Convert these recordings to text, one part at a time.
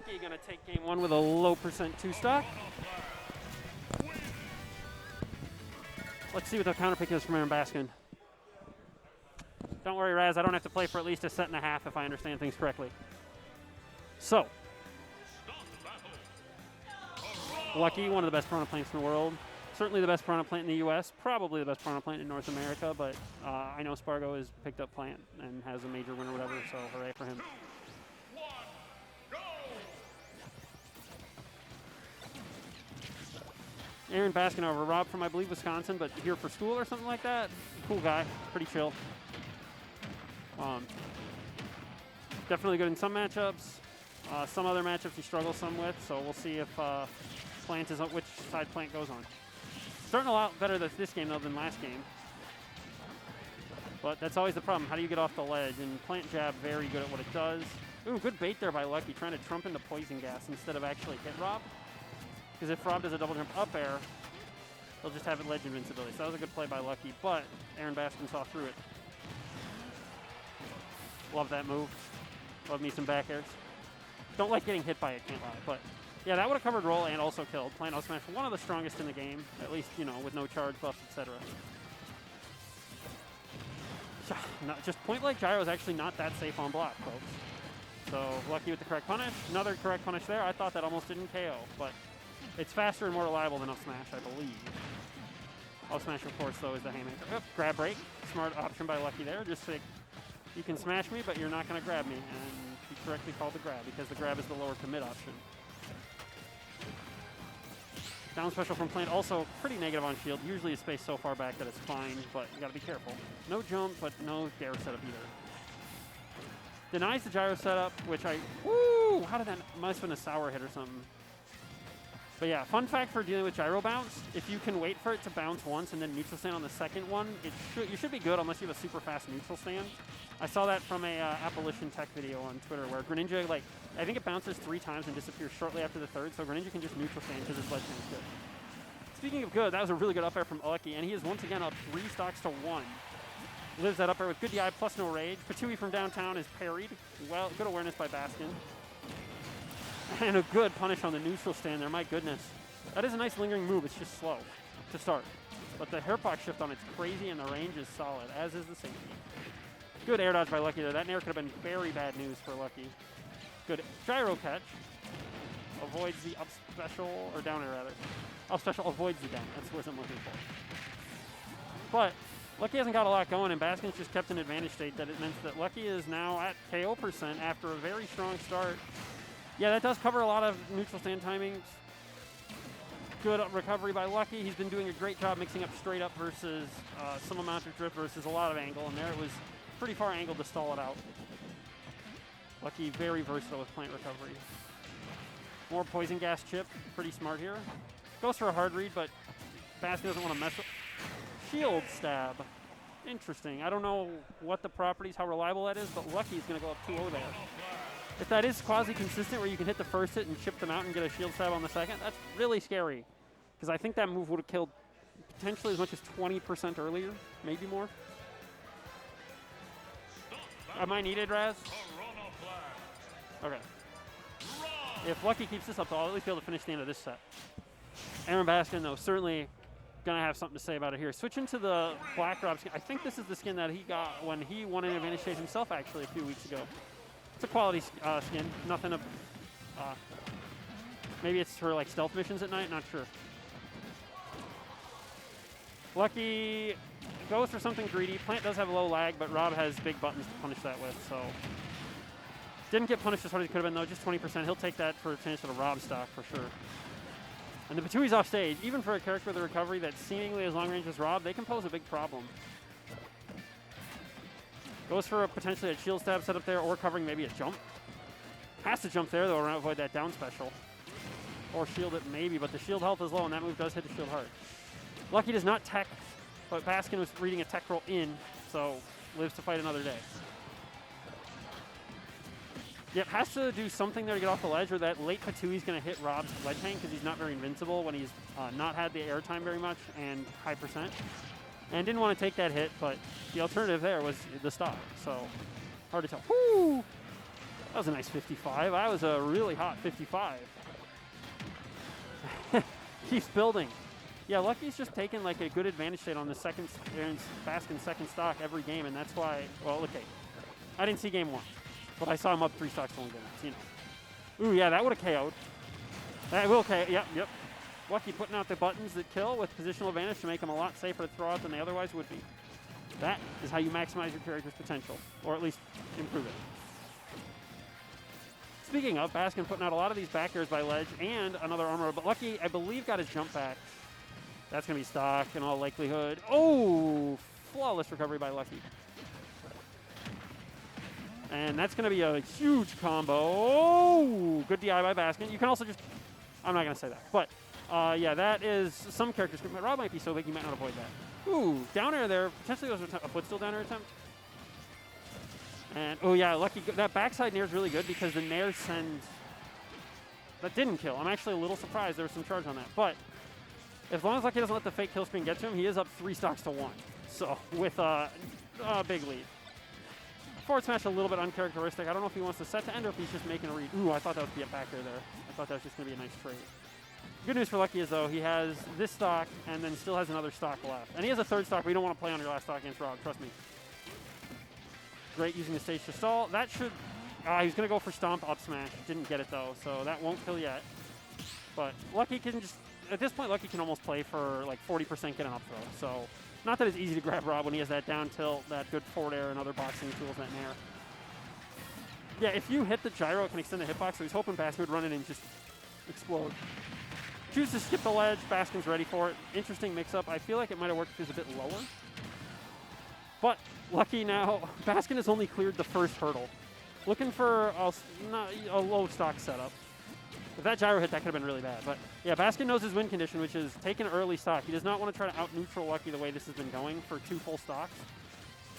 Lucky going to take game one with a low percent two stock. Let's see what the counter pick is from Aaron Baskin. Don't worry, Raz, I don't have to play for at least a set and a half if I understand things correctly. So, Lucky, one of the best Piranha plants in the world. Certainly the best Piranha plant in the U.S., probably the best Piranha plant in North America, but I know Spargo has picked up plant and has a major win or whatever, so hooray for him. Aaron Baskin over Rob from, I believe, Wisconsin, but here for school or something like that. Cool guy, pretty chill. Definitely good in some matchups. Some other matchups he struggles some with, so we'll see if Plant is which side Plant goes on. Starting a lot better this game, though, than last game. But that's always the problem. How do you get off the ledge? And Plant Jab, very good at what it does. Ooh, good bait there by Lucky, trying to trump into Poison Gas instead of actually hit Rob. Because if Rob does a double jump up air, he'll just have it ledge invincibility. So that was a good play by Lucky, but Aaron Baskin saw through it. Love that move. Love me some back airs. Don't like getting hit by it, can't lie. But yeah, that would have covered roll and also killed. Plant out smash, one of the strongest in the game, at least, you know, with no charge buffs, etc. Just point blank gyro is actually not that safe on block, folks. So Lucky with the correct punish. Another correct punish there. I thought that almost didn't KO, but it's faster and more reliable than up smash, I believe. Up smash, of course, though, is the haymaker. Oop, grab break. Smart option by Lucky there. Just like, you can smash me, but you're not going to grab me. And he correctly called the grab because the grab is the lower commit option. Down special from Plant, also pretty negative on shield. Usually it's spaced so far back that it's fine, but you got to be careful. No jump, but no dare setup either. Denies the gyro setup, which woo! How did that, must have been a sour hit or something. But yeah, fun fact for dealing with gyro bounce, if you can wait for it to bounce once and then neutral stand on the second one, you should be good unless you have a super fast neutral stand. I saw that from a Apparition Tech video on Twitter where Greninja, like, I think it bounces 3 times and disappears shortly after the third, so Greninja can just neutral stand because his ledge stand is good. Speaking of good, that was a really good up air from Lucky, and he is once again up 3 stocks to 1. Lives that up air with good DI plus no rage. Patui from downtown is parried. Well, good awareness by Baskin. And a good punish on the neutral stand there, my goodness. That is a nice lingering move, it's just slow to start. But the hairpock shift on it's crazy and the range is solid, as is the safety. Good air dodge by Lucky there. That nair could have been very bad news for Lucky. Good gyro catch. Avoids the up special, or down air rather. Up special avoids the down, that's what I'm looking for. But Lucky hasn't got a lot going, and Baskin's just kept an advantage state that it meant that Lucky is now at KO percent after a very strong start. Yeah, that does cover a lot of neutral stand timings. Good recovery by Lucky. He's been doing a great job mixing up straight up versus some amount of drift versus a lot of angle, and there it was pretty far angled to stall it out. Lucky very versatile with plant recovery. More poison gas chip, pretty smart here. Goes for a hard read, but Baskin doesn't want to mess with. Shield stab. Interesting. I don't know what the properties, how reliable that is, but Lucky's going to go up 2-0 there. If that is quasi-consistent where you can hit the first hit and chip them out and get a shield stab on the second, that's really scary. Because I think that move would have killed potentially as much as 20% earlier, maybe more. Am I needed, Raz? Okay. If Lucky keeps this up, I'll at least be able to finish the end of this set. Aaron Baskin, though, certainly going to have something to say about it here. Switching to the Black Rob skin. I think this is the skin that he got when he won an advantage stage himself, actually, a few weeks ago. It's a quality skin. Nothing of... maybe it's for, like, stealth missions at night. Not sure. Lucky goes for something greedy. Plant does have low lag, but Rob has big buttons to punish that with, so... Didn't get punished as hard as he could have been, though. Just 20%. He'll take that for a chance at a Rob stock, for sure. And the Patui's off stage. Even for a character with a recovery that's seemingly as long range as Rob, they can pose a big problem. Goes for a potentially a shield stab set up there, or covering maybe a jump. Has to jump there, though, to avoid that down special. Or shield it, maybe, but the shield health is low, and that move does hit the shield hard. Lucky does not tech, but Baskin was reading a tech roll in, so lives to fight another day. Yep, has to do something there to get off the ledge, or that late Patui's going to hit Rob's ledge hang because he's not very invincible when he's not had the air time very much and high percent. And didn't want to take that hit, but the alternative there was the stop, so hard to tell. Woo! That was a nice 55. That was a really hot 55. Keeps building. Yeah, Lucky's just taking like a good advantage state on the second, Baskin second stock every game, and that's why, well, okay. I didn't see game 1, but I saw him up 3 stocks to 1 game, so you know. Ooh, yeah, that would have KO'd. That will KO, yep. Lucky putting out the buttons that kill with positional advantage to make them a lot safer to throw out than they otherwise would be. That is how you maximize your character's potential, or at least improve it. Speaking of, Baskin putting out a lot of these back airs by ledge and another armor, but Lucky, I believe, got his jump back. That's going to be stock in all likelihood. Oh, flawless recovery by Lucky. And that's going to be a huge combo. Oh, good DI by Baskin. You can also just, I'm not going to say that, but yeah, that is some characters. R.O.B might be so big, you might not avoid that. Ooh, down air there. Potentially was a footstool down air attempt. And, oh yeah, Lucky, that backside nair is really good because the nair sends, that didn't kill. I'm actually a little surprised there was some charge on that. But as long as Lucky doesn't let the fake kill screen get to him, he is up 3 stocks to 1. So with a big lead. Forward smash a little bit uncharacteristic. I don't know if he wants to set to end or if he's just making a read. Ooh, I thought that would be a back air there. I thought that was just going to be a nice trade. Good news for Lucky is, though, he has this stock and then still has another stock left. And he has a 3rd stock, but you don't want to play on your last stock against R.O.B, trust me. Great using the stage to stall. That should, he was going to go for stomp up smash. Didn't get it, though, so that won't kill yet. But Lucky can just, at this point, Lucky can almost play for like 40% get an up throw. So not that it's easy to grab R.O.B when he has that down tilt, that good forward air, and other boxing tools, that nair. Yeah, if you hit the gyro, it can extend the hitbox, so he's hoping Baskin would run in and just explode. Choose to skip the ledge. Baskin's ready for it. Interesting mix-up. I feel like it might have worked if he was a bit lower. But Lucky now, Baskin has only cleared the 1st hurdle. Looking for a low stock setup. If that gyro hit, that could have been really bad. But yeah, Baskin knows his win condition, which is take an early stock. He does not want to try to out-neutral Lucky the way this has been going for 2 full stocks.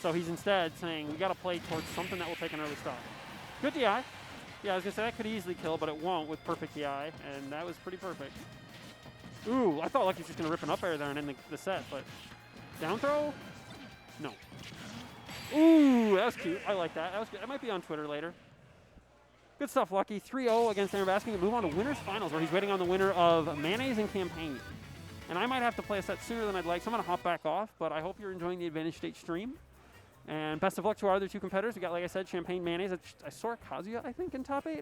So he's instead saying, we got to play towards something that will take an early stock. Good DI. Yeah, I was going to say that could easily kill, but it won't with perfect DI, and that was pretty perfect. Ooh, I thought Lucky was just going to rip an up air there and end the set, but down throw? No. Ooh, that was cute. I like that. That was good. That might be on Twitter later. Good stuff, Lucky. 3-0 against Aaron Baskin. Move on to winners finals, where he's waiting on the winner of Mayonnaise and Campaign. And I might have to play a set sooner than I'd like, so I'm going to hop back off, but I hope you're enjoying the Advantage State stream. And best of luck to our other 2 competitors. We got, like I said, Champagne Mayonnaise. I saw Kazuya, I think, in top 8.